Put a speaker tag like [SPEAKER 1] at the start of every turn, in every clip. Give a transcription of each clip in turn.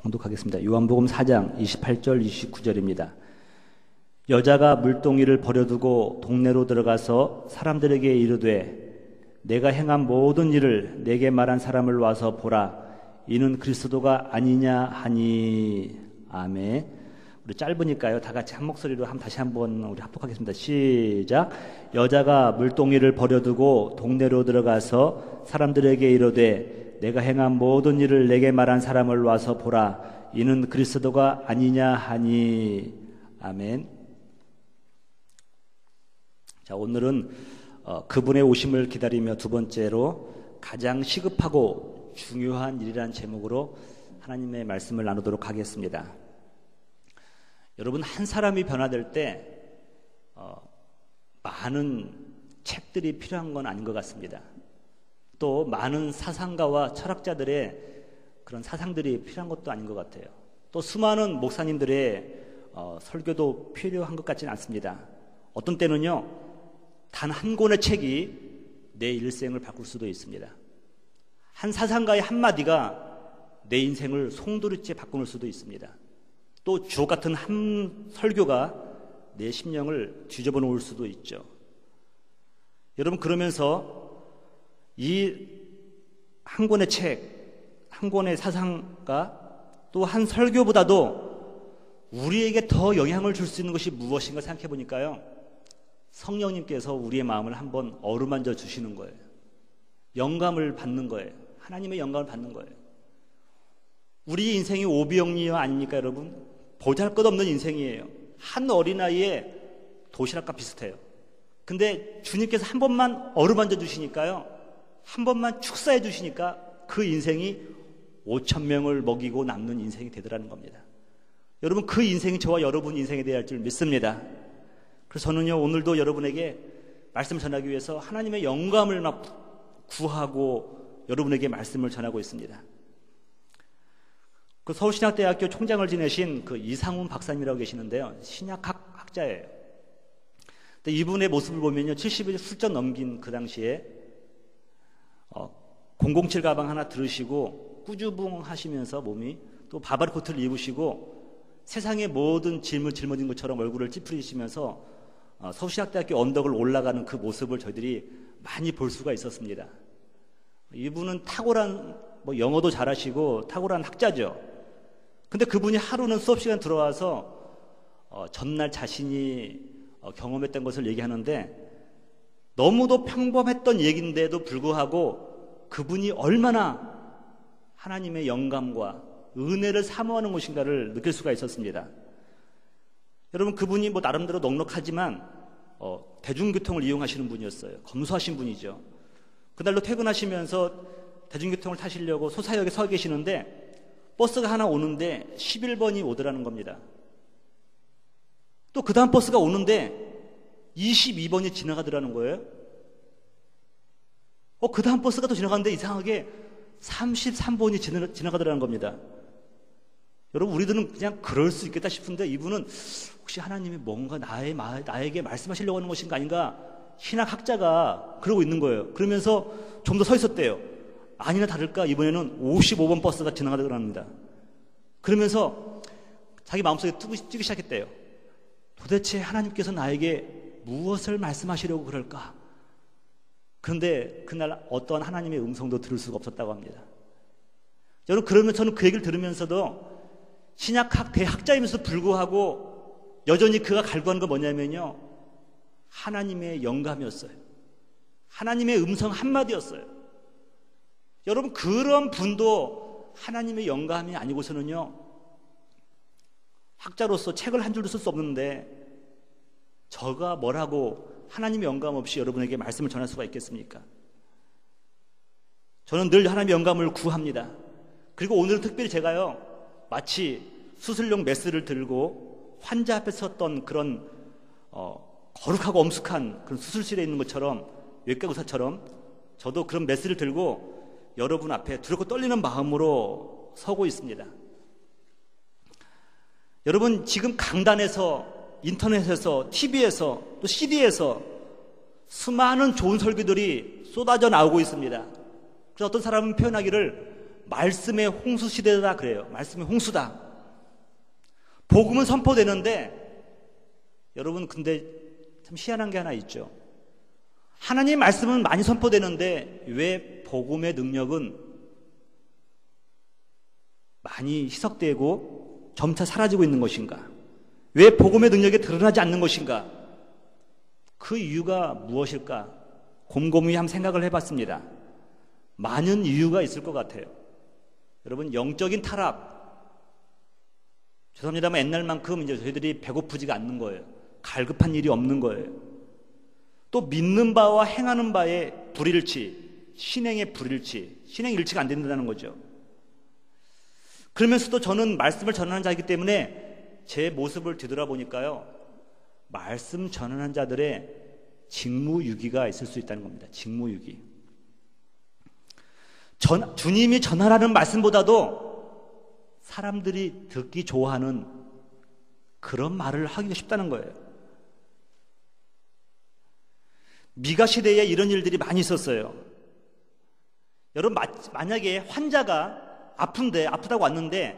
[SPEAKER 1] 봉독하겠습니다. 요한복음 4장 28절 29절입니다. 여자가 물동이를 버려두고 동네로 들어가서 사람들에게 이르되 내가 행한 모든 일을 내게 말한 사람을 와서 보라. 이는 그리스도가 아니냐 하니. 아멘. 우리 짧으니까요. 다 같이 한 목소리로 다시 한번 우리 합독하겠습니다. 시작. 여자가 물동이를 버려두고 동네로 들어가서 사람들에게 이르되 내가 행한 모든 일을 내게 말한 사람을 와서 보라. 이는 그리스도가 아니냐 하니. 아멘. 자, 오늘은 그분의 오심을 기다리며 두 번째로 가장 시급하고 중요한 일이라는 제목으로 하나님의 말씀을 나누도록 하겠습니다. 여러분, 한 사람이 변화될 때 많은 책들이 필요한 건 아닌 것 같습니다. 또 많은 사상가와 철학자들의 그런 사상들이 필요한 것도 아닌 것 같아요. 또 수많은 목사님들의 설교도 필요한 것 같지는 않습니다. 어떤 때는요, 단 한 권의 책이 내 일생을 바꿀 수도 있습니다. 한 사상가의 한마디가 내 인생을 송두리째 바꾸는 수도 있습니다. 또 주옥 같은 한 설교가 내 심령을 뒤집어 놓을 수도 있죠. 여러분, 그러면서 이 한 권의 책, 한 권의 사상가, 또 한 설교보다도 우리에게 더 영향을 줄 수 있는 것이 무엇인가 생각해 보니까요, 성령님께서 우리의 마음을 한번 어루만져 주시는 거예요. 영감을 받는 거예요. 하나님의 영감을 받는 거예요. 우리 인생이 오비영리여 아닙니까, 여러분? 보잘것없는 인생이에요. 한 어린아이의 도시락과 비슷해요. 근데 주님께서 한 번만 어루만져 주시니까요, 한 번만 축사해 주시니까 그 인생이 5,000명을 먹이고 남는 인생이 되더라는 겁니다. 여러분, 그 인생이 저와 여러분 인생에 대할 줄 믿습니다. 그래서 저는요, 오늘도 여러분에게 말씀을 전하기 위해서 하나님의 영감을 막 구하고 여러분에게 말씀을 전하고 있습니다. 그 서울신학대학교 총장을 지내신 그 이상훈 박사님이라고 계시는데요, 신약학 학자예요. 근데 이분의 모습을 보면요, 70일 훌쩍 넘긴 그 당시에 007 가방 하나 들으시고 꾸주붕 하시면서 몸이 또 바바리 코트를 입으시고 세상의 모든 짐을 짊어진 것처럼 얼굴을 찌푸리시면서 서울신학대학교 언덕을 올라가는 그 모습을 저희들이 많이 볼 수가 있었습니다. 이분은 탁월한 영어도 잘하시고 탁월한 학자죠. 근데 그분이 하루는 수업 시간 들어와서 전날 자신이 경험했던 것을 얘기하는데, 너무도 평범했던 얘기인데도 불구하고 그분이 얼마나 하나님의 영감과 은혜를 사모하는 것인가를 느낄 수가 있었습니다. 여러분, 그분이 나름대로 넉넉하지만 대중교통을 이용하시는 분이었어요. 검소하신 분이죠. 그날로 퇴근하시면서 대중교통을 타시려고 소사역에 서 계시는데 버스가 하나 오는데 11번이 오더라는 겁니다. 또 그 다음 버스가 오는데 22번이 지나가더라는 거예요. 그 다음 버스가 또 지나가는데 이상하게 33번이 지나가더라는 겁니다. 여러분, 우리들은 그냥 그럴 수 있겠다 싶은데 이분은 혹시 하나님이 뭔가 나에게 말씀하시려고 하는 것인가 아닌가, 신학학자가 그러고 있는 거예요. 그러면서 좀 더 서 있었대요. 아니나 다를까 이번에는 55번 버스가 지나가더라고 합니다. 그러면서 자기 마음속에 뛰기 시작했대요. 도대체 하나님께서 나에게 무엇을 말씀하시려고 그럴까? 그런데 그날 어떠한 하나님의 음성도 들을 수가 없었다고 합니다. 여러분, 그러면 저는 그 얘기를 들으면서도 신약학 대학자이면서도 불구하고 여전히 그가 갈구하는 건 뭐냐면요, 하나님의 영감이었어요. 하나님의 음성 한마디였어요. 여러분, 그런 분도 하나님의 영감이 아니고서는요, 학자로서 책을 한 줄도 쓸 수 없는데 저가 뭐라고 하나님의 영감 없이 여러분에게 말씀을 전할 수가 있겠습니까? 저는 늘 하나님의 영감을 구합니다. 그리고 오늘은 특별히 제가요, 마치 수술용 메스를 들고 환자 앞에 섰던 그런 거룩하고 엄숙한 그런 수술실에 있는 것처럼, 외과 의사처럼 저도 그런 메스를 들고 여러분 앞에 두렵고 떨리는 마음으로 서고 있습니다. 여러분, 지금 강단에서, 인터넷에서, TV에서, 또 CD에서 수많은 좋은 설교들이 쏟아져 나오고 있습니다. 그래서 어떤 사람은 표현하기를 말씀의 홍수 시대다 그래요. 말씀의 홍수다. 복음은 선포되는데 여러분 근데 참 희한한 게 하나 있죠. 하나님의 말씀은 많이 선포되는데 왜 복음의 능력은 많이 희석되고 점차 사라지고 있는 것인가? 왜 복음의 능력이 드러나지 않는 것인가? 그 이유가 무엇일까? 곰곰이 한번 생각을 해봤습니다. 많은 이유가 있을 것 같아요. 여러분, 영적인 타락, 죄송합니다만 옛날만큼 이제 저희들이 배고프지가 않는 거예요. 갈급한 일이 없는 거예요. 또 믿는 바와 행하는 바의 불일치, 신행의 불일치, 신행일치가 안 된다는 거죠. 그러면서도 저는 말씀을 전하는 자이기 때문에 제 모습을 뒤돌아보니까요, 말씀 전하는 자들의 직무유기가 있을 수 있다는 겁니다. 직무유기. 주님이 전하라는 말씀보다도 사람들이 듣기 좋아하는 그런 말을 하기가 쉽다는 거예요. 미가 시대에 이런 일들이 많이 있었어요. 여러분, 만약에 환자가 아프다고 왔는데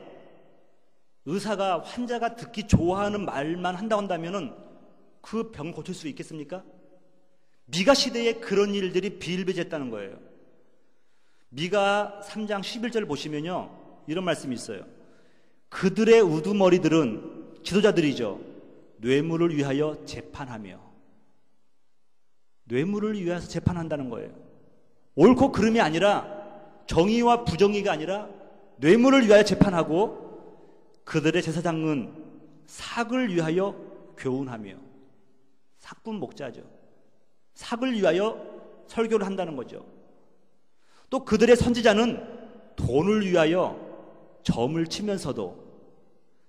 [SPEAKER 1] 의사가 환자가 듣기 좋아하는 말만 한다고 한다면은 그 병을 고칠 수 있겠습니까? 미가 시대에 그런 일들이 비일비재했다는 거예요. 미가 3장 11절 보시면요, 이런 말씀이 있어요. 그들의 우두머리들은 지도자들이죠. 뇌물을 위하여 재판하며. 뇌물을 위해서 재판한다는 거예요. 옳고 그름이 아니라, 정의와 부정의가 아니라 뇌물을 위하여 재판하고, 그들의 제사장은 삭을 위하여 교훈하며. 삭분 목자죠. 삭을 위하여 설교를 한다는 거죠. 또 그들의 선지자는 돈을 위하여 점을 치면서도,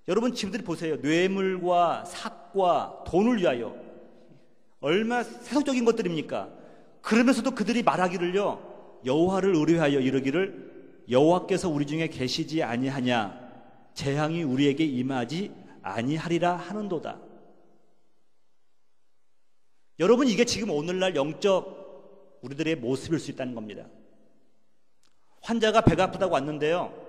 [SPEAKER 1] 여러분 지금들이 보세요. 뇌물과 삭과 돈을 위하여 얼마나 세속적인 것들입니까? 그러면서도 그들이 말하기를요, 여호와를 의뢰하여 이르기를 여호와께서 우리 중에 계시지 아니하냐, 재앙이 우리에게 임하지 아니하리라 하는도다. 여러분, 이게 지금 오늘날 영적 우리들의 모습일 수 있다는 겁니다. 환자가 배가 아프다고 왔는데요,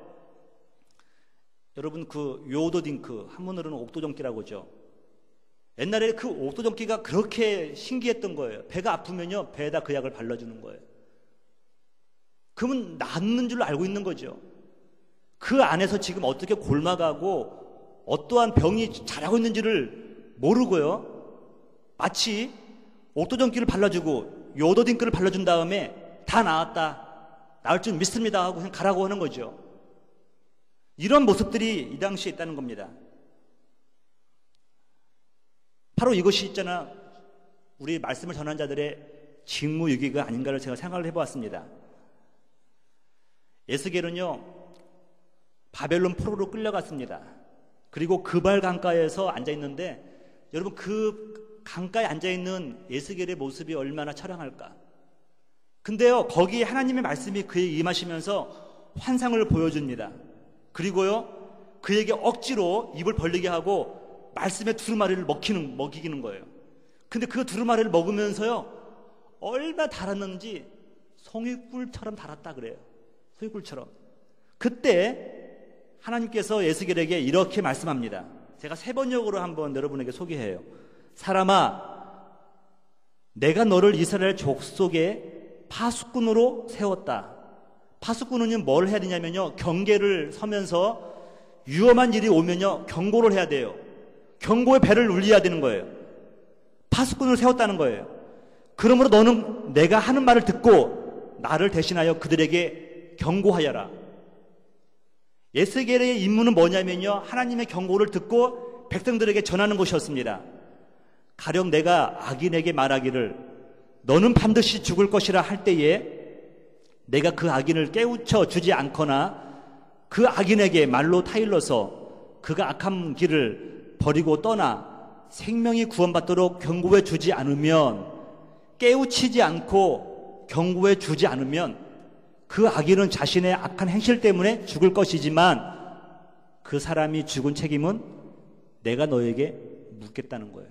[SPEAKER 1] 여러분 그 요오도딩크, 한문으로는 옥도정기라고 하죠. 옛날에 그 옥도정기가 그렇게 신기했던 거예요. 배가 아프면요, 배에다 그 약을 발라주는 거예요. 그러면 낫는 줄 알고 있는 거죠. 그 안에서 지금 어떻게 골마가고 어떠한 병이 자라고 있는지를 모르고요, 마치 옥도정기를 발라주고 요오도딩크를 발라준 다음에 다 나았다, 나을 줄 믿습니다 하고 그냥 가라고 하는 거죠. 이런 모습들이 이 당시에 있다는 겁니다. 바로 이것이 있잖아, 우리 말씀을 전한 자들의 직무유기가 아닌가를 제가 생각을 해보았습니다. 에스겔은요, 바벨론 포로로 끌려갔습니다. 그리고 그발 강가에서 앉아있는데, 여러분 그 강가에 앉아있는 에스겔의 모습이 얼마나 처량할까. 근데요, 거기에 하나님의 말씀이 그에게 임하시면서 환상을 보여줍니다. 그리고요, 그에게 억지로 입을 벌리게 하고 말씀의 두루마리를 먹이는 거예요. 근데 그 두루마리를 먹으면서요, 얼마나 달았는지 송이꿀처럼 달았다 그래요. 송이꿀처럼. 그때 하나님께서 에스겔에게 이렇게 말씀합니다. 제가 세 번역으로 한번 여러분에게 소개해요. 사람아, 내가 너를 이스라엘 족속의 파수꾼으로 세웠다. 파수꾼은 뭘 해야 되냐면요, 경계를 서면서 위험한 일이 오면요, 경고를 해야 돼요. 경고의 배를 울려야 되는 거예요. 파수꾼을 세웠다는 거예요. 그러므로 너는 내가 하는 말을 듣고 나를 대신하여 그들에게 경고하여라. 에스겔의 임무는 뭐냐면요, 하나님의 경고를 듣고 백성들에게 전하는 것이었습니다. 가령 내가 악인에게 말하기를 너는 반드시 죽을 것이라 할 때에 내가 그 악인을 깨우쳐 주지 않거나 그 악인에게 말로 타일러서 그가 악한 길을 버리고 떠나 생명이 구원받도록 경고해 주지 않으면, 깨우치지 않고 경고해 주지 않으면 그 악인은 자신의 악한 행실 때문에 죽을 것이지만 그 사람이 죽은 책임은 내가 너에게 묻겠다는 거예요.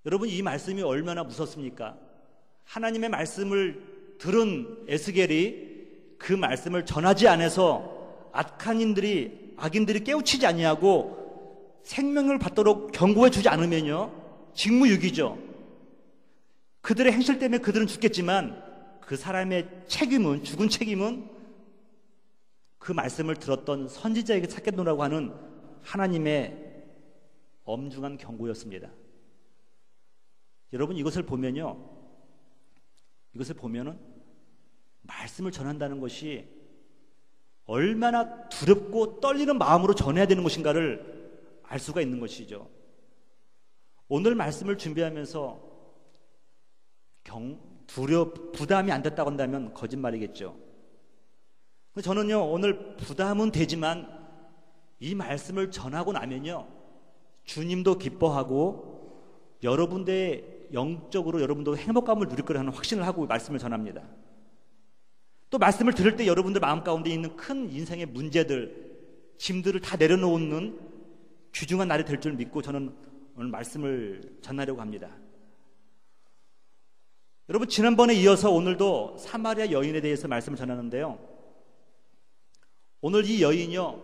[SPEAKER 1] 여러분, 이 말씀이 얼마나 무섭습니까? 하나님의 말씀을 들은 에스겔이 그 말씀을 전하지 않아서 악인들이 깨우치지 아니하고 생명을 받도록 경고해 주지 않으면요, 직무유기죠. 그들의 행실 때문에 그들은 죽겠지만 그 사람의 책임은, 죽은 책임은 그 말씀을 들었던 선지자에게 찾겠노라고 하는 하나님의 엄중한 경고였습니다. 여러분, 이것을 보면은 말씀을 전한다는 것이 얼마나 두렵고 떨리는 마음으로 전해야 되는 것인가를 알 수가 있는 것이죠. 오늘 말씀을 준비하면서 부담이 안 됐다고 한다면 거짓말이겠죠. 저는요, 오늘 부담은 되지만 이 말씀을 전하고 나면요, 주님도 기뻐하고 여러분들의 영적으로 여러분도 행복감을 누릴 거라는 확신을 하고 말씀을 전합니다. 또 말씀을 들을 때 여러분들 마음 가운데 있는 큰 인생의 문제들, 짐들을 다 내려놓는 귀중한 날이 될 줄 믿고 저는 오늘 말씀을 전하려고 합니다. 여러분, 지난번에 이어서 오늘도 사마리아 여인에 대해서 말씀을 전하는데요, 오늘 이 여인이요,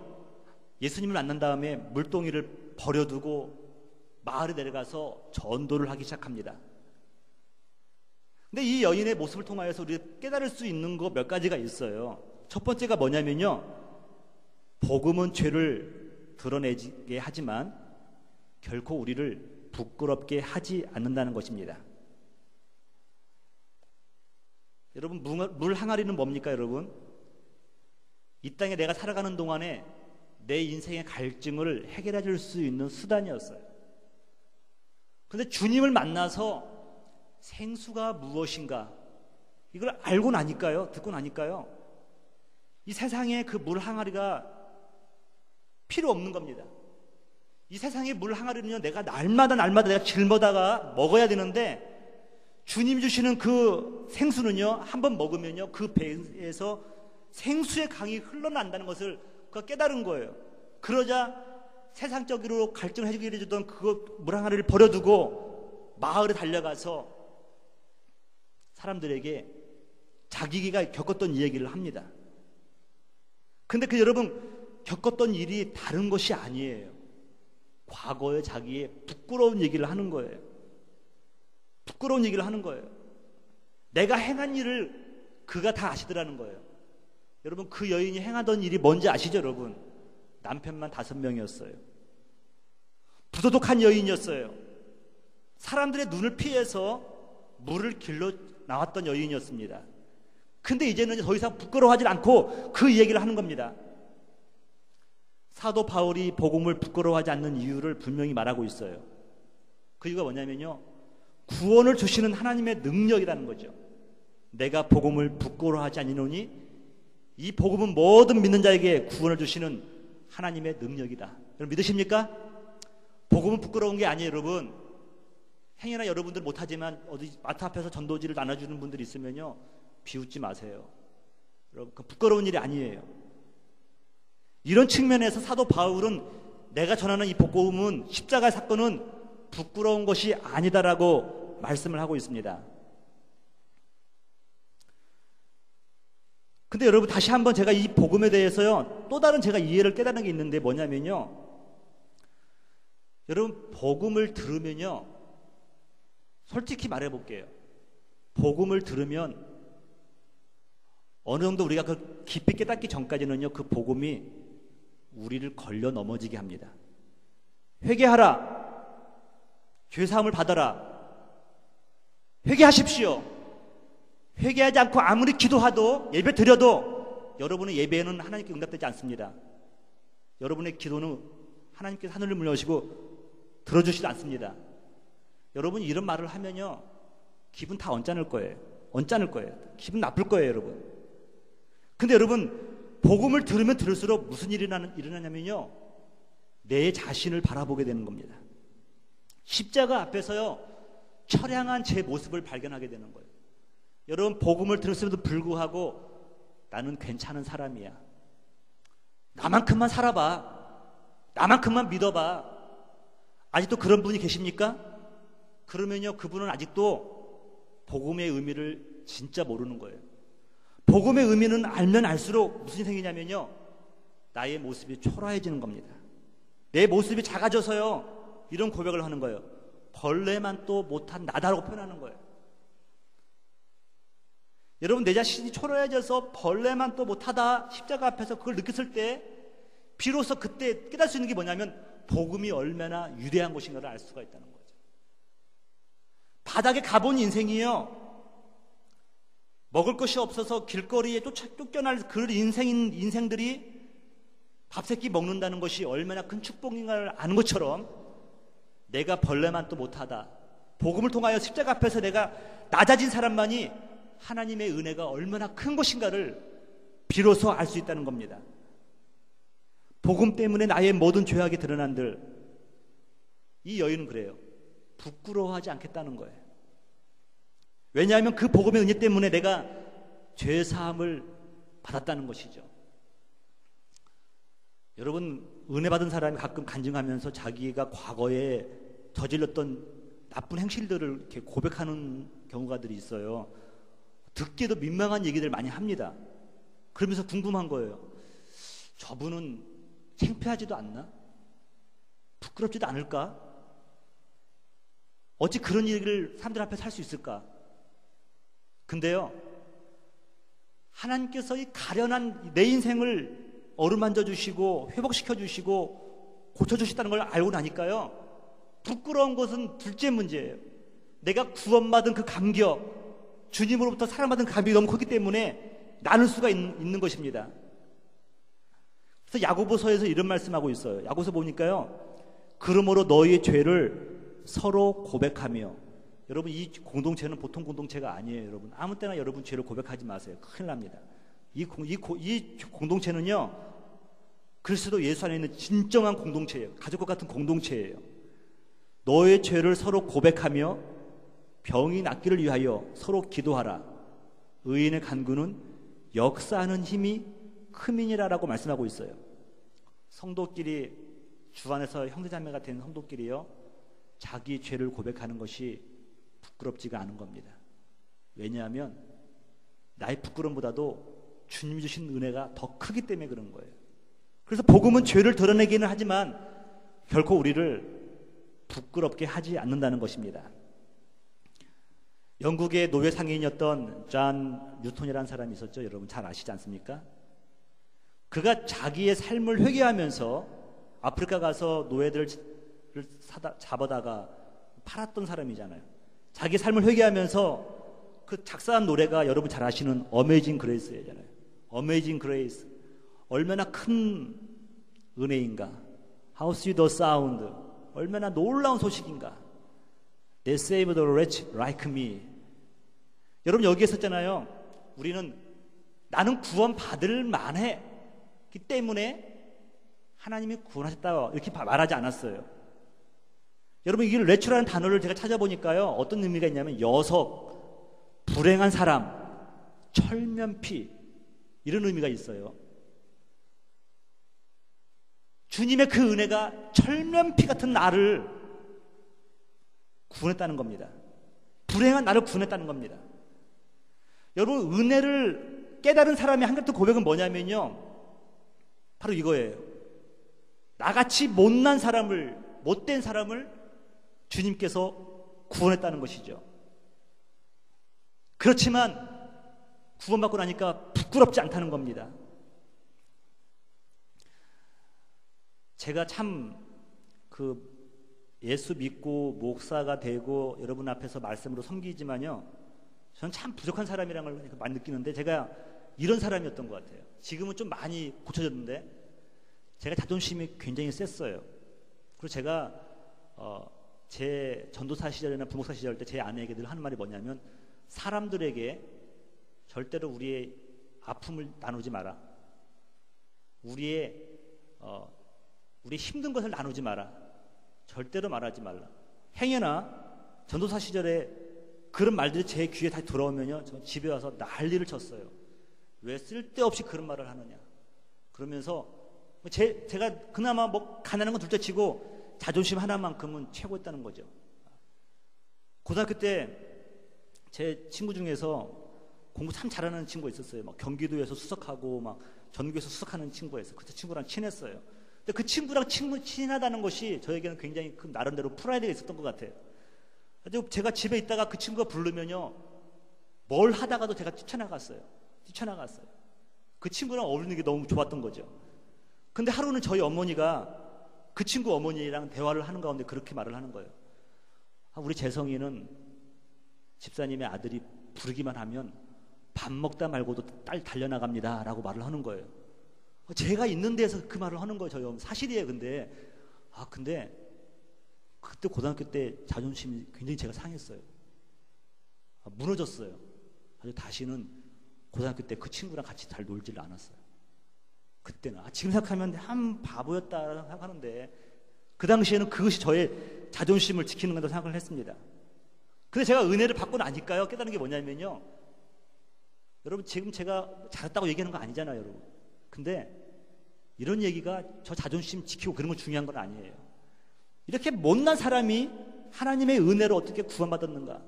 [SPEAKER 1] 예수님을 만난 다음에 물동이를 버려두고 마을에 내려가서 전도를 하기 시작합니다. 근데 이 여인의 모습을 통하여서 우리가 깨달을 수 있는 거 몇 가지가 있어요. 첫 번째가 뭐냐면요, 복음은 죄를 드러내게 하지만 결코 우리를 부끄럽게 하지 않는다는 것입니다. 여러분, 물 항아리는 뭡니까? 여러분, 이 땅에 내가 살아가는 동안에 내 인생의 갈증을 해결해 줄 수 있는 수단이었어요. 그런데 주님을 만나서 생수가 무엇인가 이걸 알고 나니까요, 듣고 나니까요, 이 세상에 그 물 항아리가 필요 없는 겁니다. 이 세상의 물 항아리는요, 내가 날마다 내가 짊어다가 먹어야 되는데, 주님 주시는 그 생수는요, 한번 먹으면요, 그 배에서 생수의 강이 흘러난다는 것을 그가 깨달은 거예요. 그러자 세상적으로 갈증을 해결해 주던 그 물 항아리를 버려두고 마을에 달려가서 사람들에게 자기가 겪었던 이야기를 합니다. 근데 여러분, 겪었던 일이 다른 것이 아니에요. 과거의 자기의 부끄러운 얘기를 하는 거예요. 부끄러운 얘기를 하는 거예요. 내가 행한 일을 그가 다 아시더라는 거예요. 여러분, 그 여인이 행하던 일이 뭔지 아시죠, 여러분? 남편만 5명이었어요. 부도덕한 여인이었어요. 사람들의 눈을 피해서 물을 길러 나왔던 여인이었습니다. 근데 이제는 더 이상 부끄러워하지 않고 그 얘기를 하는 겁니다. 사도 바울이 복음을 부끄러워하지 않는 이유를 분명히 말하고 있어요. 그 이유가 뭐냐면요, 구원을 주시는 하나님의 능력이라는 거죠. 내가 복음을 부끄러워하지 아니노니 이 복음은 모든 믿는 자에게 구원을 주시는 하나님의 능력이다. 여러분, 믿으십니까? 복음은 부끄러운 게 아니에요, 여러분. 행여나 여러분들 못하지만 어디 마트 앞에서 전도지를 나눠주는 분들이 있으면요, 비웃지 마세요. 여러분, 그 부끄러운 일이 아니에요. 이런 측면에서 사도 바울은 내가 전하는 이 복음은, 십자가의 사건은 부끄러운 것이 아니다라고 말씀을 하고 있습니다. 근데 여러분, 다시 한번 제가 이 복음에 대해서요, 또 다른 제가 이해를 깨닫는 게 있는데 뭐냐면요, 여러분, 복음을 들으면요, 솔직히 말해볼게요. 복음을 들으면 어느 정도 우리가 그 깊이 깨닫기 전까지는요, 그 복음이 우리를 걸려 넘어지게 합니다. 회개하라, 죄사함을 받아라, 회개하십시오. 회개하지 않고 아무리 기도하도, 예배 드려도 여러분의 예배는 하나님께 응답되지 않습니다. 여러분의 기도는 하나님께서 하늘을 물려오시고 들어주시지 않습니다. 여러분이 이런 말을 하면요, 기분 다 언짢을 거예요. 기분 나쁠 거예요, 여러분. 근데 여러분, 복음을 들으면 들을수록 무슨 일이 일어나냐면요, 내 자신을 바라보게 되는 겁니다. 십자가 앞에서요, 처량한 제 모습을 발견하게 되는 거예요. 여러분, 복음을 들었음에도 불구하고 나는 괜찮은 사람이야. 나만큼만 살아봐. 나만큼만 믿어봐. 아직도 그런 분이 계십니까? 그러면요, 그분은 아직도 복음의 의미를 진짜 모르는 거예요. 복음의 의미는 알면 알수록 무슨 생기냐면요, 나의 모습이 초라해지는 겁니다. 내 모습이 작아져서요, 이런 고백을 하는 거예요. 벌레만 또 못한 나다라고 표현하는 거예요. 여러분, 내 자신이 초라해져서 벌레만 또 못하다 십자가 앞에서 그걸 느꼈을 때 비로소 그때 깨달을 수 있는 게 뭐냐면 복음이 얼마나 위대한 것인가를 알 수가 있다는 거죠. 바닥에 가본 인생이요, 먹을 것이 없어서 길거리에 쫓겨날 그 인생들이 밥 세끼 먹는다는 것이 얼마나 큰 축복인가를 아는 것처럼 내가 벌레만 또 못하다, 복음을 통하여 십자가 앞에서 내가 낮아진 사람만이 하나님의 은혜가 얼마나 큰 것인가를 비로소 알 수 있다는 겁니다. 복음 때문에 나의 모든 죄악이 드러난들, 이 여인은 그래요. 부끄러워하지 않겠다는 거예요. 왜냐하면 그 복음의 은혜 때문에 내가 죄사함을 받았다는 것이죠. 여러분, 은혜 받은 사람이 가끔 간증하면서 자기가 과거에 저질렀던 나쁜 행실들을 이렇게 고백하는 경우가들이 있어요. 듣기도 민망한 얘기들 많이 합니다. 그러면서 궁금한 거예요. 저분은 창피하지도 않나? 부끄럽지도 않을까? 어찌 그런 얘기를 사람들 앞에서 할 수 있을까? 근데요, 하나님께서 이 가련한 내 인생을 어루만져 주시고 회복시켜 주시고 고쳐 주시다는 걸 알고 나니까요, 부끄러운 것은 둘째 문제예요. 내가 구원받은 그 감격, 주님으로부터 사랑받은 감격이 너무 크기 때문에 나눌 수가 있는 것입니다. 그래서 야고보서에서 이런 말씀하고 있어요. 야고보서 보니까요, 그러므로 너희의 죄를 서로 고백하며, 여러분, 이 공동체는 보통 공동체가 아니에요. 여러분, 아무 때나 여러분 죄를 고백하지 마세요. 큰일 납니다. 이 공동체는요, 그리스도 예수 안에 있는 진정한 공동체예요. 가족과 같은 공동체예요. 너의 죄를 서로 고백하며 병이 낫기를 위하여 서로 기도하라. 의인의 간구는 역사하는 힘이 크민이라라고 말씀하고 있어요. 성도끼리, 주 안에서 형제자매가 된 성도끼리요, 자기 죄를 고백하는 것이 부끄럽지가 않은 겁니다. 왜냐하면 나의 부끄러움보다도 주님이 주신 은혜가 더 크기 때문에 그런 거예요. 그래서 복음은 죄를 드러내기는 하지만 결코 우리를 부끄럽게 하지 않는다는 것입니다. 영국의 노예 상인이었던 존 뉴턴이라는 사람이 있었죠. 여러분 잘 아시지 않습니까? 그가 자기의 삶을 회개하면서 아프리카 가서 노예들을 잡아다가 팔았던 사람이잖아요. 자기 삶을 회개하면서 그 작사한 노래가 여러분 잘 아시는 어메이징 그레이스잖아요. 어메이징 그레이스, 얼마나 큰 은혜인가. How sweet the sound, 얼마나 놀라운 소식인가. They saved a wretch like me. 여러분 여기 있었잖아요. 우리는 나는 구원 받을 만해 기 때문에 하나님이 구원하셨다 이렇게 말하지 않았어요. 여러분, 이 레추라는 단어를 제가 찾아보니까요, 어떤 의미가 있냐면 여석, 불행한 사람, 철면피, 이런 의미가 있어요. 주님의 그 은혜가 철면피 같은 나를 구원했다는 겁니다. 불행한 나를 구원했다는 겁니다. 여러분, 은혜를 깨달은 사람의 한 가지 고백은 뭐냐면요, 바로 이거예요. 나같이 못난 사람을, 못된 사람을 주님께서 구원했다는 것이죠. 그렇지만 구원받고 나니까 부끄럽지 않다는 겁니다. 제가 참 예수 믿고 목사가 되고 여러분 앞에서 말씀으로 섬기지만요, 저는 참 부족한 사람이라는 걸 많이 느끼는데, 제가 이런 사람이었던 것 같아요. 지금은 좀 많이 고쳐졌는데 제가 자존심이 굉장히 셌어요. 그리고 제가 제 전도사 시절이나 부목사 시절 때 제 아내에게 늘 하는 말이 뭐냐면, 사람들에게 절대로 우리의 아픔을 나누지 마라. 우리 힘든 것을 나누지 마라. 절대로 말하지 말라. 행여나 전도사 시절에 그런 말들이 제 귀에 다시 들어오면요, 저 집에 와서 난리를 쳤어요. 왜 쓸데없이 그런 말을 하느냐. 그러면서 제가 그나마 뭐 가난한 건 둘째치고 자존심 하나만큼은 최고였다는 거죠. 고등학교 때 제 친구 중에서 공부 참 잘하는 친구가 있었어요. 막 경기도에서 수석하고 막 전국에서 수석하는 친구가 있어요. 그 친구랑 친했어요. 근데 그 친구랑 친하다는 것이 저에게는 굉장히 큰 나름대로 프라이드가 있었던 것 같아요. 제가 집에 있다가 그 친구가 부르면요, 뭘 하다가도 제가 뛰쳐나갔어요. 그 친구랑 어울리는 게 너무 좋았던 거죠. 근데 하루는 저희 어머니가 그 친구 어머니랑 대화를 하는 가운데 그렇게 말을 하는 거예요. 우리 재성이는 집사님의 아들이 부르기만 하면 밥 먹다 말고도 딸 달려나갑니다 라고 말을 하는 거예요. 제가 있는 데서 그 말을 하는 거예요. 저희 어머니. 사실이에요. 근데 그때 고등학교 때 자존심이 굉장히 제가 상했어요. 무너졌어요. 아주 다시는 고등학교 때 그 친구랑 같이 잘 놀지를 않았어요. 그때는 지금 생각하면 한 바보였다 생각하는데 그 당시에는 그것이 저의 자존심을 지키는 건다고 생각을 했습니다. 근데 제가 은혜를 받고 나니까요, 깨달은 게 뭐냐면요, 여러분 지금 제가 잘했다고 얘기하는 거 아니잖아요, 여러분. 근데 이런 얘기가 저 자존심 지키고 그런 건 중요한 건 아니에요. 이렇게 못난 사람이 하나님의 은혜로 어떻게 구원받았는가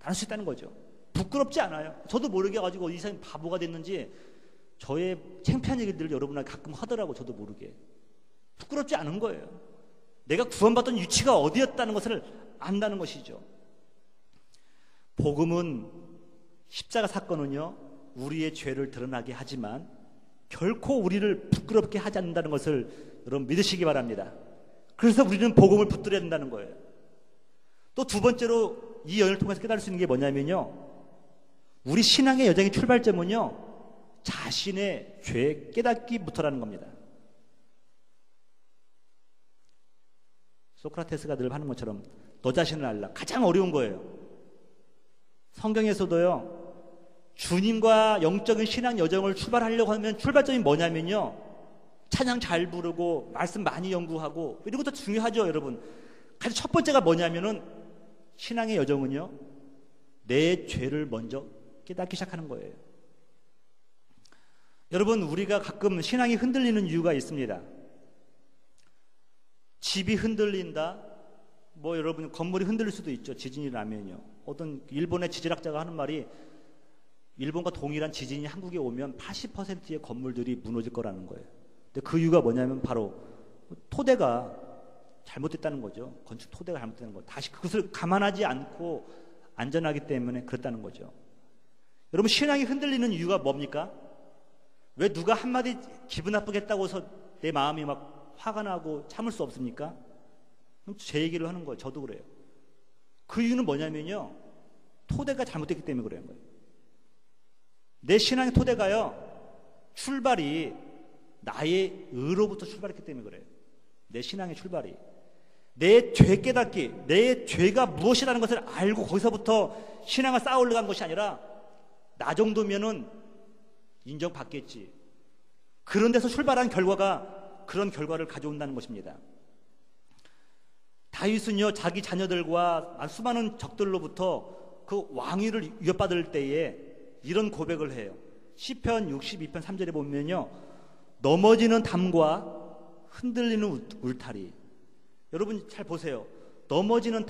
[SPEAKER 1] 알 수 있다는 거죠. 부끄럽지 않아요. 저도 모르게 가지고 이 사람이 바보가 됐는지 저의 창피한 얘기들을 여러분한테 가끔 하더라고. 저도 모르게. 부끄럽지 않은 거예요. 내가 구원받던 위치가 어디였다는 것을 안다는 것이죠. 복음은, 십자가 사건은요, 우리의 죄를 드러나게 하지만 결코 우리를 부끄럽게 하지 않는다는 것을 여러분 믿으시기 바랍니다. 그래서 우리는 복음을 붙들어야 된다는 거예요. 또 두 번째로 이 여인을 통해서 깨달을 수 있는 게 뭐냐면요, 우리 신앙의 여정의 출발점은요, 자신의 죄 깨닫기부터라는 겁니다. 소크라테스가 늘 하는 것처럼 너 자신을 알라. 가장 어려운 거예요. 성경에서도요, 주님과 영적인 신앙 여정을 출발하려고 하면 출발점이 뭐냐면요, 찬양 잘 부르고 말씀 많이 연구하고 이런 것도 중요하죠, 여러분. 가장 첫 번째가 뭐냐면은 신앙의 여정은요, 내 죄를 먼저 깨닫기 시작하는 거예요. 여러분, 우리가 가끔 신앙이 흔들리는 이유가 있습니다. 집이 흔들린다, 여러분 건물이 흔들릴 수도 있죠. 지진이 나면요. 어떤 일본의 지질학자가 하는 말이, 일본과 동일한 지진이 한국에 오면 80%의 건물들이 무너질 거라는 거예요. 근데 그 이유가 뭐냐면 바로 토대가 잘못됐다는 거죠. 건축 토대가 잘못되는 거. 다시 그것을 감안하지 않고 안전하기 때문에 그렇다는 거죠. 여러분, 신앙이 흔들리는 이유가 뭡니까? 왜 누가 한마디 기분 나쁘겠다고 해서 내 마음이 막 화가 나고 참을 수 없습니까? 제 얘기를 하는 거예요. 저도 그래요. 그 이유는 뭐냐면요, 토대가 잘못됐기 때문에 그런 거예요. 내 신앙의 토대가요, 출발이 나의 의로부터 출발했기 때문에 그래요. 내 신앙의 출발이 내 죄 깨닫기, 내 죄가 무엇이라는 것을 알고 거기서부터 신앙을 쌓아 올라간 것이 아니라 나 정도면은 인정받겠지, 그런 데서 출발한 결과가 그런 결과를 가져온다는 것입니다. 다윗은요, 자기 자녀들과 수많은 적들로부터 그 왕위를 위협받을 때에 이런 고백을 해요. 시편 62편 3절에 보면요, 넘어지는 담과 흔들리는 울타리. 여러분 잘 보세요. 넘어지는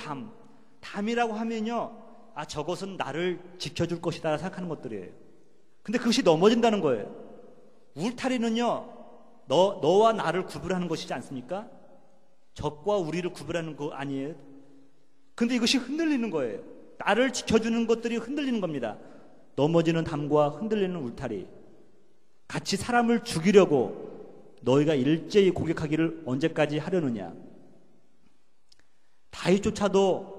[SPEAKER 1] 담이라고 하면요, 저것은 나를 지켜줄 것이다 생각하는 것들이에요. 근데 그것이 넘어진다는 거예요. 울타리는요, 너와 나를 구분하는 것이지 않습니까? 적과 우리를 구분하는 거 아니에요? 근데 이것이 흔들리는 거예요. 나를 지켜주는 것들이 흔들리는 겁니다. 넘어지는 담과 흔들리는 울타리. 같이 사람을 죽이려고 너희가 일제히 공격하기를 언제까지 하려느냐. 다윗조차도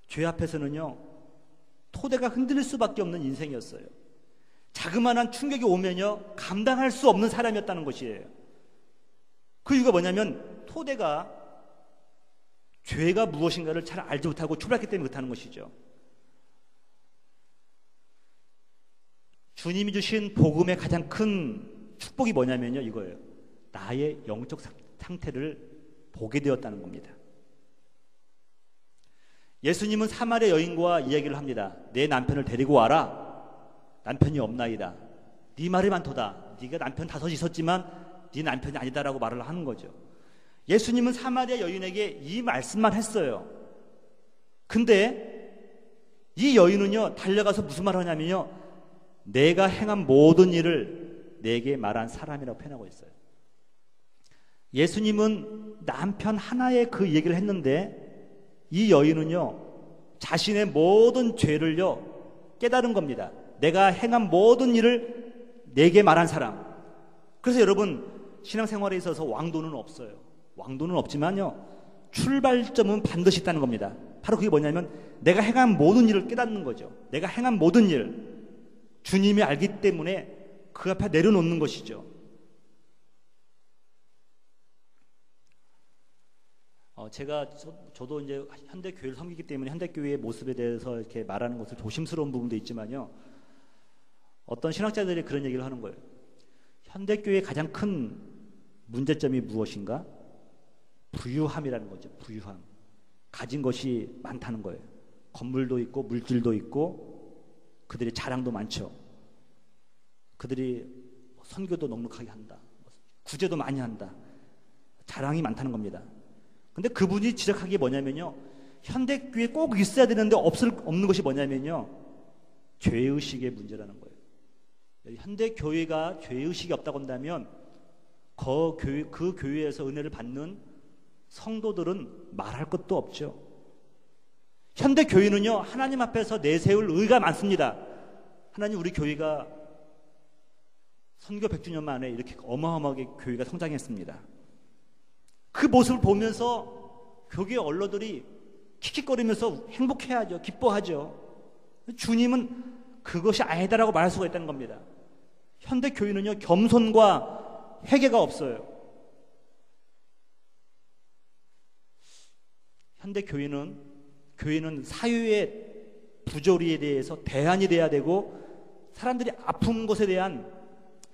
[SPEAKER 1] 죄 앞에서는요, 토대가 흔들릴 수밖에 없는 인생이었어요. 자그마한 충격이 오면요, 감당할 수 없는 사람이었다는 것이에요. 그 이유가 뭐냐면 토대가, 죄가 무엇인가를 잘 알지 못하고 출발했기 때문에 그렇다는 것이죠. 주님이 주신 복음의 가장 큰 축복이 뭐냐면요, 이거예요. 나의 영적 상태를 보게 되었다는 겁니다. 예수님은 사마리아 여인과 이야기를 합니다. 내 남편을 데리고 와라. 남편이 없나이다. 네 말이 많도다. 네가 남편 5 있었지만 네 남편이 아니다라고 말을 하는 거죠. 예수님은 사마리아 여인에게 이 말씀만 했어요. 근데 이 여인은요, 달려가서 무슨 말을 하냐면요, 내가 행한 모든 일을 내게 말한 사람이라고 표현하고 있어요. 예수님은 남편 하나의 그 얘기를 했는데 이 여인은요, 자신의 모든 죄를요 깨달은 겁니다. 내가 행한 모든 일을 내게 말한 사람. 그래서 여러분, 신앙생활에 있어서 왕도는 없어요. 왕도는 없지만요, 출발점은 반드시 있다는 겁니다. 바로 그게 뭐냐면 내가 행한 모든 일을 깨닫는 거죠. 내가 행한 모든 일, 주님이 알기 때문에 그 앞에 내려놓는 것이죠. 저도 이제 현대교회를 섬기기 때문에 현대교회의 모습에 대해서 이렇게 말하는 것을 조심스러운 부분도 있지만요, 어떤 신학자들이 그런 얘기를 하는 거예요. 현대교회의 가장 큰 문제점이 무엇인가? 부유함이라는 거죠. 부유함. 가진 것이 많다는 거예요. 건물도 있고 물질도 있고 그들의 자랑도 많죠. 그들이 선교도 넉넉하게 한다. 구제도 많이 한다. 자랑이 많다는 겁니다. 근데 그분이 지적한 게 뭐냐면요, 현대교회에 꼭 있어야 되는데 없는 것이 뭐냐면요, 죄의식의 문제라는 거예요. 현대교회가 죄의식이 없다고 한다면 그 교회에서 은혜를 받는 성도들은 말할 것도 없죠. 현대교회는요, 하나님 앞에서 내세울 의가 많습니다. 하나님, 우리 교회가 선교 100주년 만에 이렇게 어마어마하게 교회가 성장했습니다. 그 모습을 보면서 교계 언론들이 킥킥거리면서 행복해하죠. 기뻐하죠. 주님은 그것이 아니다라고 말할 수가 있다는 겁니다. 현대교회는요, 겸손과 회개가 없어요. 교회는 사회의 부조리에 대해서 대안이 돼야 되고 사람들이 아픈 것에 대한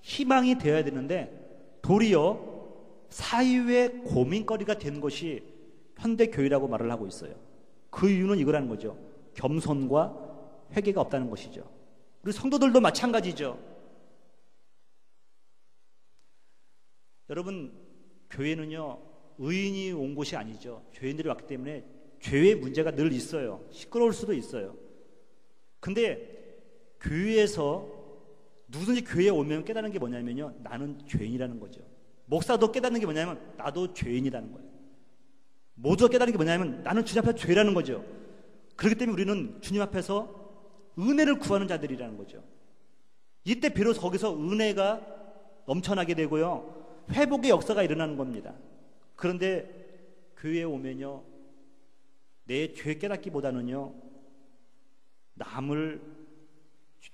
[SPEAKER 1] 희망이 되어야 되는데 도리어 사회의 고민거리가 된 것이 현대교회라고 말을 하고 있어요. 그 이유는 이거라는 거죠. 겸손과 회개가 없다는 것이죠. 우리 성도들도 마찬가지죠. 여러분, 교회는요, 의인이 온 곳이 아니죠. 죄인들이 왔기 때문에 죄의 문제가 늘 있어요. 시끄러울 수도 있어요. 근데 교회에서 누구든지 교회에 오면 깨닫는 게 뭐냐면요, 나는 죄인이라는 거죠. 목사도 깨닫는 게 뭐냐면 나도 죄인이라는 거예요. 모두가 깨닫는 게 뭐냐면 나는 주님 앞에서 죄라는 거죠. 그렇기 때문에 우리는 주님 앞에서 은혜를 구하는 자들이라는 거죠. 이때 비로소 거기서 은혜가 넘쳐나게 되고요, 회복의 역사가 일어나는 겁니다. 그런데 교회에 오면요, 내 죄 깨닫기보다는요,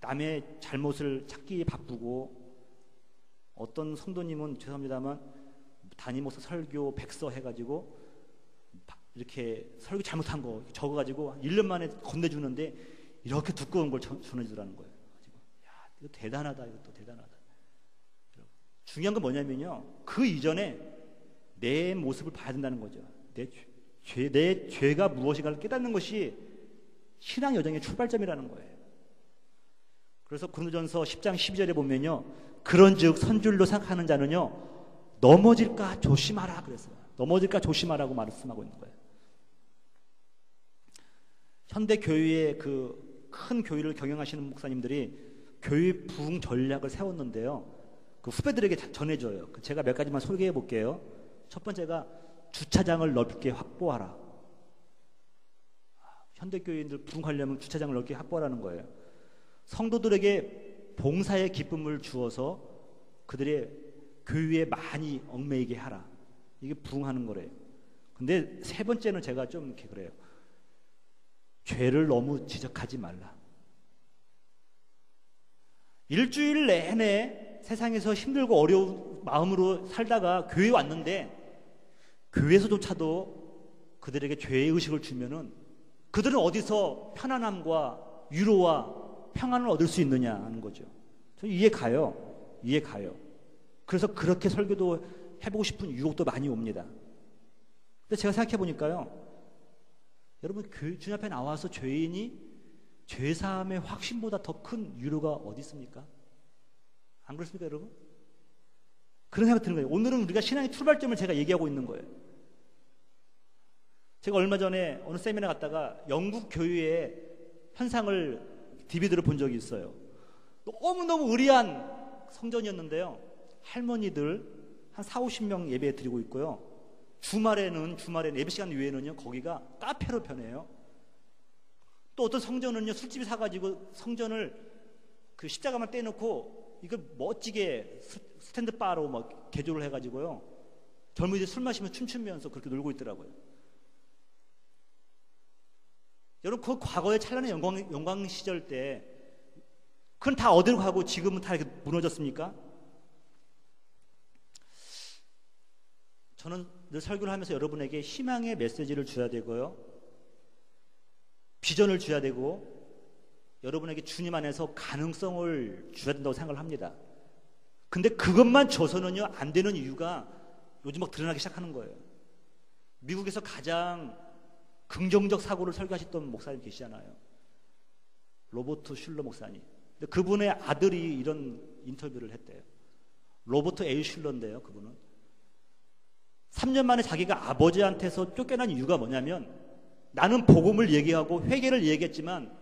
[SPEAKER 1] 남의 잘못을 찾기에 바쁘고, 어떤 성도님은 죄송합니다만 담임 목사 설교 백서 해가지고 이렇게 설교 잘못한 거 적어가지고 1년 만에 건네주는데 이렇게 두꺼운 걸 전해주라는 거예요. 야, 이거 대단하다. 이것도 대단하다. 중요한 건 뭐냐면요, 그 이전에 내 모습을 봐야 된다는 거죠. 내 죄가 무엇인가를 깨닫는 것이 신앙 여정의 출발점이라는 거예요. 그래서 고린도전서 10장 12절에 보면요, 그런즉 선줄로 생각하는 자는요, 넘어질까 조심하라 그랬어요. 넘어질까 조심하라고 말씀하고 있는 거예요. 현대 교회의 그 큰 교회를 경영하시는 목사님들이 교회 부흥 전략을 세웠는데요, 그 후배들에게 전해줘요. 제가 몇 가지만 소개해 볼게요. 첫 번째가 주차장을 넓게 확보하라. 현대 교회인들 부흥하려면 주차장을 넓게 확보하라는 거예요. 성도들에게 봉사의 기쁨을 주어서 그들의 교회에 많이 얽매이게 하라. 이게 부흥하는 거래요. 근데 세 번째는 제가 좀 이렇게 그래요. 죄를 너무 지적하지 말라. 일주일 내내 세상에서 힘들고 어려운 마음으로 살다가 교회에 왔는데 교회에서조차도 그들에게 죄의 의식을 주면은 그들은 어디서 편안함과 위로와 평안을 얻을 수 있느냐 하는 거죠. 저 이해 가요. 그래서 그렇게 설교도 해보고 싶은 유혹도 많이 옵니다. 근데 제가 생각해 보니까요, 여러분, 주님 앞에 나와서 죄인이 죄사함의 확신보다 더 큰 위로가 어디 있습니까? 안 그렇습니까, 여러분? 그런 생각이 드는 거예요. 오늘은 우리가 신앙의 출발점을 제가 얘기하고 있는 거예요. 제가 얼마 전에 어느 세미나 갔다가 영국 교회에 현상을 DVD로 본 적이 있어요. 너무너무 의리한 성전이었는데요. 할머니들 한 4, 50명 예배 드리고 있고요. 주말에는 예배 시간 외에는요, 거기가 카페로 변해요. 또 어떤 성전은요, 술집이 사가지고 성전을 그 십자가만 떼놓고 이걸 멋지게 스탠드 바로 막 개조를 해가지고요, 젊은이들 술 마시면 춤추면서 그렇게 놀고 있더라고요. 여러분, 그 과거의 찬란한 영광 시절 때 그건 다 어디로 가고 지금은 다 이렇게 무너졌습니까? 저는 늘 설교를 하면서 여러분에게 희망의 메시지를 줘야 되고요, 비전을 줘야 되고, 여러분에게 주님 안에서 가능성을 줘야 된다고 생각을 합니다. 근데 그것만 줘서는요 안 되는 이유가 요즘 막 드러나기 시작하는 거예요. 미국에서 가장 긍정적 사고를 설교하셨던 목사님 계시잖아요. 로버트 슐러 목사님. 근데 그분의 아들이 이런 인터뷰를 했대요. 로버트 A. 슐러인데요, 그분은 3년 만에 자기가 아버지한테서 쫓겨난 이유가 뭐냐면, 나는 복음을 얘기하고 회개를 얘기했지만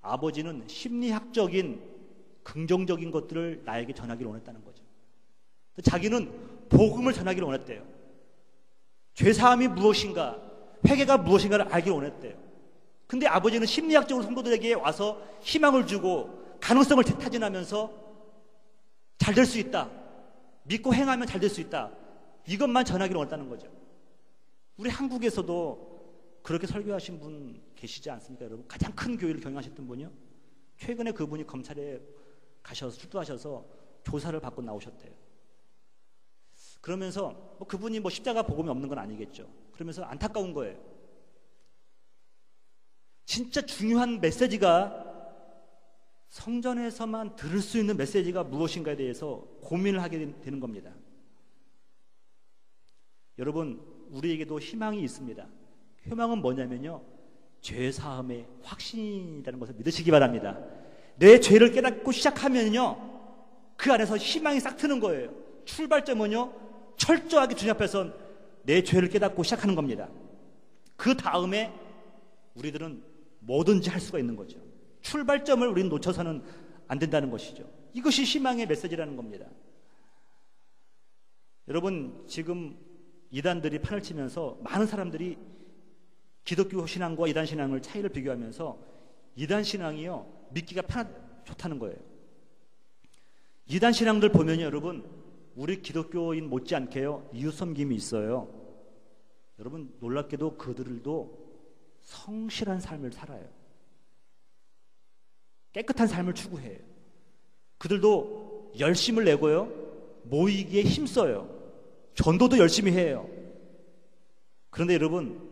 [SPEAKER 1] 아버지는 심리학적인 긍정적인 것들을 나에게 전하기를 원했다는 거죠. 자기는 복음을 전하기를 원했대요. 죄사함이 무엇인가, 회개가 무엇인가를 알기를 원했대요. 근데 아버지는 심리학적으로 성도들에게 와서 희망을 주고 가능성을 타진하면서 잘 될 수 있다, 믿고 행하면 잘 될 수 있다, 이것만 전하기를 원했다는 거죠. 우리 한국에서도 그렇게 설교하신 분 계시지 않습니까, 여러분? 가장 큰 교회를 경영하셨던 분이요. 최근에 그분이 검찰에 가셔서 출두하셔서 조사를 받고 나오셨대요. 그러면서 그분이 십자가 복음이 없는 건 아니겠죠. 그러면서 안타까운 거예요. 진짜 중요한 메시지가, 성전에서만 들을 수 있는 메시지가 무엇인가에 대해서 고민을 하게 되는 겁니다. 여러분, 우리에게도 희망이 있습니다. 희망은 뭐냐면요, 죄사함의 확신이라는 것을 믿으시기 바랍니다. 내 죄를 깨닫고 시작하면요, 그 안에서 희망이 싹 트는 거예요. 출발점은요, 철저하게 주님 앞에서 내 죄를 깨닫고 시작하는 겁니다. 그 다음에 우리들은 뭐든지 할 수가 있는 거죠. 출발점을 우리는 놓쳐서는 안 된다는 것이죠. 이것이 희망의 메시지라는 겁니다. 여러분, 지금 이단들이 판을 치면서 많은 사람들이 기독교 신앙과 이단 신앙을 차이를 비교하면서 이단 신앙이요, 믿기가 좋다는 거예요. 이단 신앙들 보면요, 여러분, 우리 기독교인 못지않게요, 이웃 섬김이 있어요. 여러분, 놀랍게도 그들도 성실한 삶을 살아요. 깨끗한 삶을 추구해요. 그들도 열심을 내고요, 모이기에 힘써요. 전도도 열심히 해요. 그런데 여러분,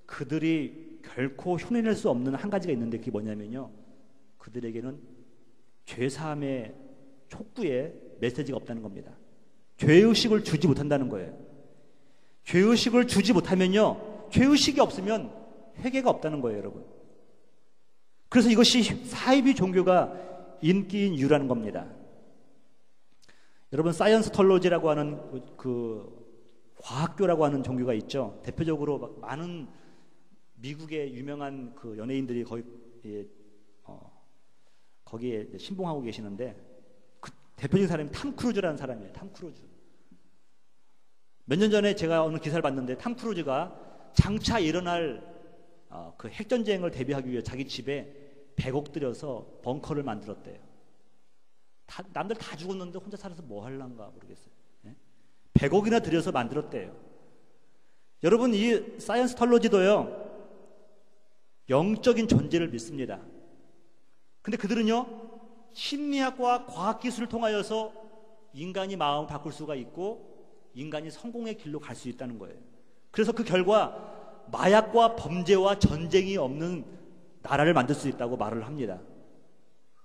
[SPEAKER 1] 그들이 결코 흉내낼 수 없는 한 가지가 있는데, 그게 뭐냐면요, 그들에게는 죄사함의 촉구에 메시지가 없다는 겁니다. 죄의식을 주지 못한다는 거예요. 죄의식을 주지 못하면요, 죄의식이 없으면 회개가 없다는 거예요, 여러분. 그래서 이것이 사이비 종교가 인기인 이유라는 겁니다. 여러분, 사이언스톨로지라고 하는 그 과학교라고 하는 종교가 있죠. 대표적으로 많은 미국의 유명한 그 연예인들이 거기에 신봉하고 계시는데, 그 대표적인 사람이 탐 크루즈라는 사람이에요. 탐 크루즈. 몇 년 전에 제가 어느 기사를 봤는데, 탐 크루즈가 장차 일어날 그 핵전쟁을 대비하기 위해 자기 집에 100억 들여서 벙커를 만들었대요. 남들 다 죽었는데 혼자 살아서 뭐 할란가 모르겠어요. 100억이나 들여서 만들었대요. 여러분, 이 사이언스톨로지도요, 영적인 존재를 믿습니다. 근데 그들은요, 심리학과 과학기술을 통하여서 인간이 마음을 바꿀 수가 있고 인간이 성공의 길로 갈 수 있다는 거예요. 그래서 그 결과 마약과 범죄와 전쟁이 없는 나라를 만들 수 있다고 말을 합니다.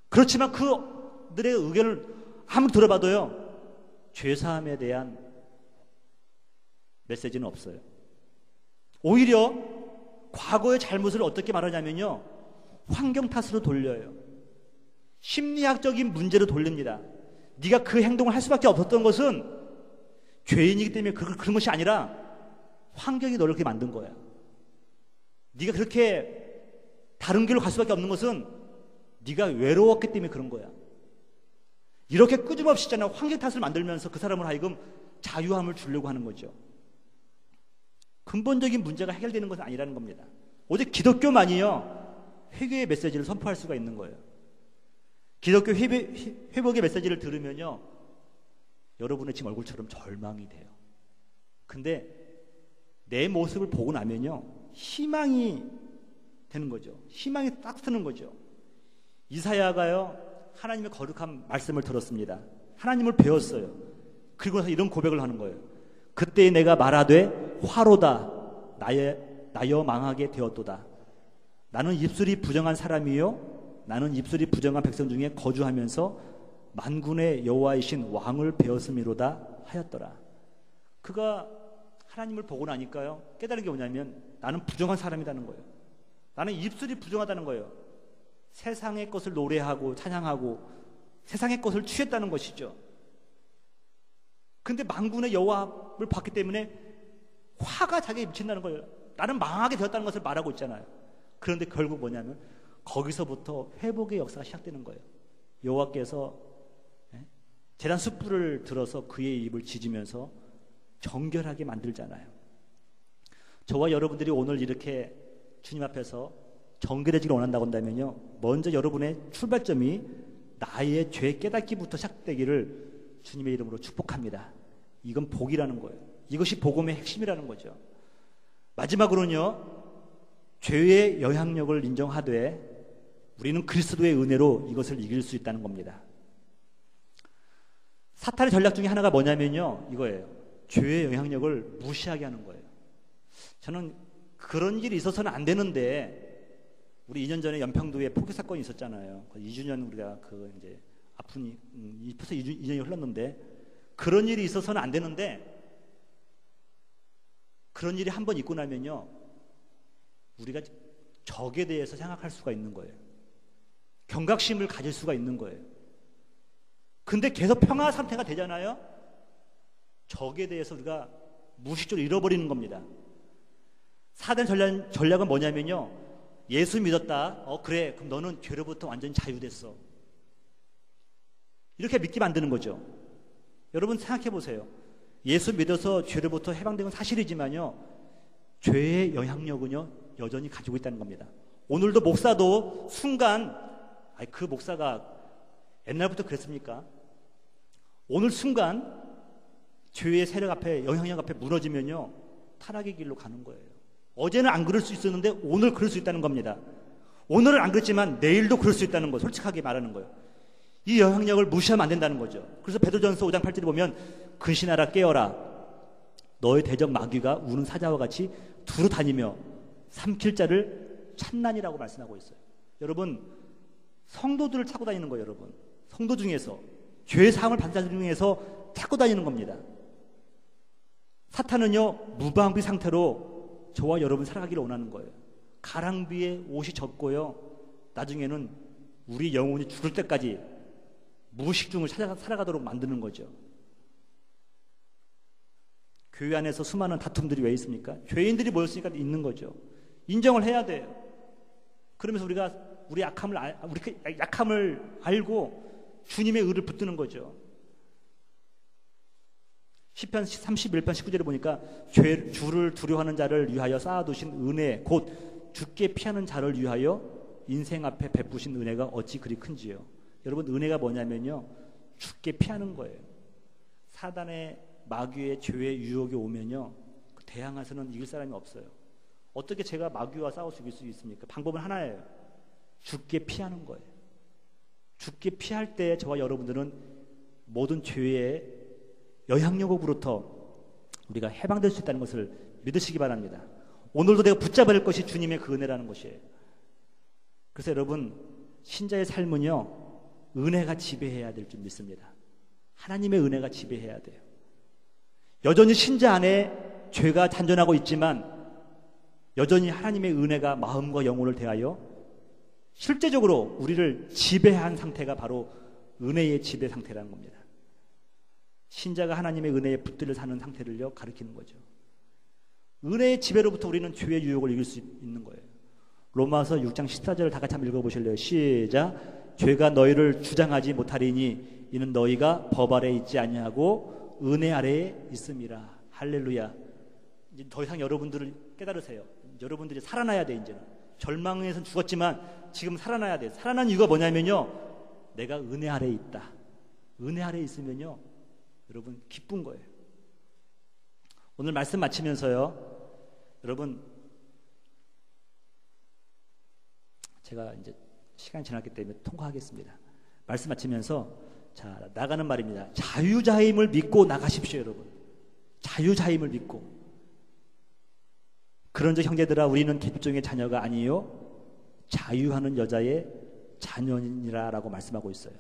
[SPEAKER 1] 그렇지만 그들의 의견을 아무리 들어봐도요, 죄사함에 대한 메시지는 없어요. 오히려 과거의 잘못을 어떻게 말하냐면요, 환경 탓으로 돌려요. 심리학적인 문제로 돌립니다. 네가 그 행동을 할 수밖에 없었던 것은 죄인이기 때문에 그런 것이 아니라 환경이 너를 그렇게 만든 거야. 네가 그렇게 다른 길로 갈 수밖에 없는 것은 네가 외로웠기 때문에 그런 거야. 이렇게 끄집없이 있잖아. 환경 탓을 만들면서 그 사람을 하여금 자유함을 주려고 하는 거죠. 근본적인 문제가 해결되는 것은 아니라는 겁니다. 오직 기독교만이요 회개의 메시지를 선포할 수가 있는 거예요. 기독교 회복의 메시지를 들으면요 여러분의 지금 얼굴처럼 절망이 돼요. 근데 내 모습을 보고 나면요 희망이 되는 거죠. 희망이 딱 트는 거죠. 이사야가요 하나님의 거룩한 말씀을 들었습니다. 하나님을 배웠어요. 그리고 나서 이런 고백을 하는 거예요. 그때 내가 말하되 화로다 나여 망하게 되었도다. 나는 입술이 부정한 사람이요 나는 입술이 부정한 백성 중에 거주하면서 만군의 여호와이신 왕을 배웠음이로다 하였더라. 그가 하나님을 보고 나니까요 깨달은 게 뭐냐면 나는 부정한 사람이라는 거예요. 나는 입술이 부정하다는 거예요. 세상의 것을 노래하고 찬양하고 세상의 것을 취했다는 것이죠. 근데 만군의 여호와를 봤기 때문에 화가 자기에 미친다는 거예요. 나는 망하게 되었다는 것을 말하고 있잖아요. 그런데 결국 뭐냐면 거기서부터 회복의 역사가 시작되는 거예요. 여호와께서 제단 숯불을 들어서 그의 입을 지지면서 정결하게 만들잖아요. 저와 여러분들이 오늘 이렇게 주님 앞에서 정결해지길 원한다고 한다면요 먼저 여러분의 출발점이 나의 죄 깨닫기부터 시작되기를 주님의 이름으로 축복합니다. 이건 복이라는 거예요. 이것이 복음의 핵심이라는 거죠. 마지막으로는요 죄의 영향력을 인정하되 우리는 그리스도의 은혜로 이것을 이길 수 있다는 겁니다. 사탄의 전략 중에 하나가 뭐냐면요 이거예요. 죄의 영향력을 무시하게 하는 거예요. 저는 그런 일이 있어서는 안 되는데 우리 2년 전에 연평도에 포교 사건이 있었잖아요. 2주년 우리가 그 이제 아픈 벌써 2년이 흘렀는데 그런 일이 있어서는 안 되는데 그런 일이 한번 있고 나면요 우리가 적에 대해서 생각할 수가 있는 거예요. 경각심을 가질 수가 있는 거예요. 근데 계속 평화 상태가 되잖아요. 적에 대해서 우리가 무의식적으로 잃어버리는 겁니다. 사단 전략은 뭐냐면요 예수 믿었다. 그래 그럼 너는 죄로부터 완전히 자유됐어. 이렇게 믿게 만드는 거죠. 여러분 생각해 보세요. 예수 믿어서 죄로부터 해방된 건 사실이지만요 죄의 영향력은요 여전히 가지고 있다는 겁니다. 오늘도 목사도 순간 그 목사가 옛날부터 그랬습니까? 오늘 순간 죄의 세력 앞에 영향력 앞에 무너지면요 타락의 길로 가는 거예요. 어제는 안 그럴 수 있었는데 오늘 그럴 수 있다는 겁니다. 오늘은 안 그랬지만 내일도 그럴 수 있다는 거예요. 솔직하게 말하는 거예요. 이 영향력을 무시하면 안 된다는 거죠. 그래서 베드로전서 5장 8절에 보면 근신하라 깨어라 너의 대적 마귀가 우는 사자와 같이 두루 다니며 삼킬 자를 찾나니라고 말씀하고 있어요. 여러분 성도들을 찾고 다니는 거예요. 여러분 성도 중에서 죄의 사함을 받는 자 중에서 찾고 다니는 겁니다. 사탄은요 무방비 상태로 저와 여러분 살아가기를 원하는 거예요. 가랑비에 옷이 젖고요 나중에는 우리 영혼이 죽을 때까지 무의식 중을 살아가도록 만드는 거죠. 교회 안에서 수많은 다툼들이 왜 있습니까? 죄인들이 모였으니까 있는 거죠. 인정을 해야 돼요. 그러면서 우리가 우리 약함을 알고 주님의 의를 붙드는 거죠. 시편 31편 19절에 보니까 주를 두려워하는 자를 위하여 쌓아두신 은혜 곧 죽게 피하는 자를 위하여 인생 앞에 베푸신 은혜가 어찌 그리 큰지요. 여러분 은혜가 뭐냐면요 죽게 피하는 거예요. 사단의 마귀의 죄의 유혹이 오면요 대항해서는 이길 사람이 없어요. 어떻게 제가 마귀와 싸울 수 있습니까? 방법은 하나예요. 죽게 피하는 거예요. 죽게 피할 때 저와 여러분들은 모든 죄의 영향력으로부터 우리가 해방될 수 있다는 것을 믿으시기 바랍니다. 오늘도 내가 붙잡아야 할 것이 주님의 그 은혜라는 것이에요. 그래서 여러분 신자의 삶은요 은혜가 지배해야 될 줄 믿습니다. 하나님의 은혜가 지배해야 돼요. 여전히 신자 안에 죄가 잔존하고 있지만 여전히 하나님의 은혜가 마음과 영혼을 대하여 실제적으로 우리를 지배한 상태가 바로 은혜의 지배 상태라는 겁니다. 신자가 하나님의 은혜에 붙들려 사는 상태를요 가리키는 거죠. 은혜의 지배로부터 우리는 죄의 유혹을 이길 수 있는 거예요. 로마서 6장 14절을 다 같이 한번 읽어보실래요? 시작. 죄가 너희를 주장하지 못하리니 이는 너희가 법 아래에 있지 아니하고 은혜 아래에 있음이라. 할렐루야. 이제 더 이상 여러분들을 깨달으세요. 여러분들이 살아나야 돼. 이제는 절망에서 죽었지만 지금 살아나야 돼. 살아난 이유가 뭐냐면요, 내가 은혜 아래에 있다. 은혜 아래에 있으면요, 여러분 기쁜 거예요. 오늘 말씀 마치면서요, 여러분, 제가 이제 시간이 지났기 때문에 통과하겠습니다. 말씀 마치면서 자, 나가는 말입니다. 자유자임을 믿고 나가십시오, 여러분. 자유자임을 믿고. 그런즉 형제들아, 우리는 계집종의 자녀가 아니요 자유하는 여자의 자녀니라라고 말씀하고 있어요.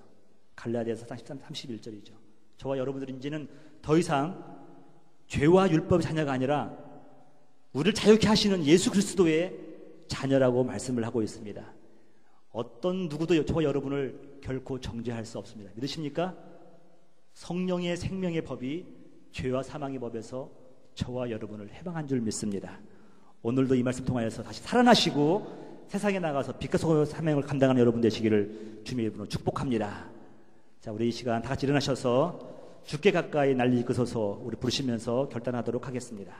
[SPEAKER 1] 갈라디아서 31절이죠. 저와 여러분들은 이제는 더 이상 죄와 율법의 자녀가 아니라 우리를 자유케 하시는 예수 그리스도의 자녀라고 말씀을 하고 있습니다. 어떤 누구도 저와 여러분을 결코 정죄할 수 없습니다. 믿으십니까? 성령의 생명의 법이 죄와 사망의 법에서 저와 여러분을 해방한 줄 믿습니다. 오늘도 이 말씀 통하여서 다시 살아나시고 세상에 나가서 빛과 소금의 사명을 감당하는 여러분 되시기를 주님의 이름으로 축복합니다. 자, 우리 이 시간 다 같이 일어나셔서 주께 가까이 날 이끄소서 우리 부르시면서 결단하도록 하겠습니다.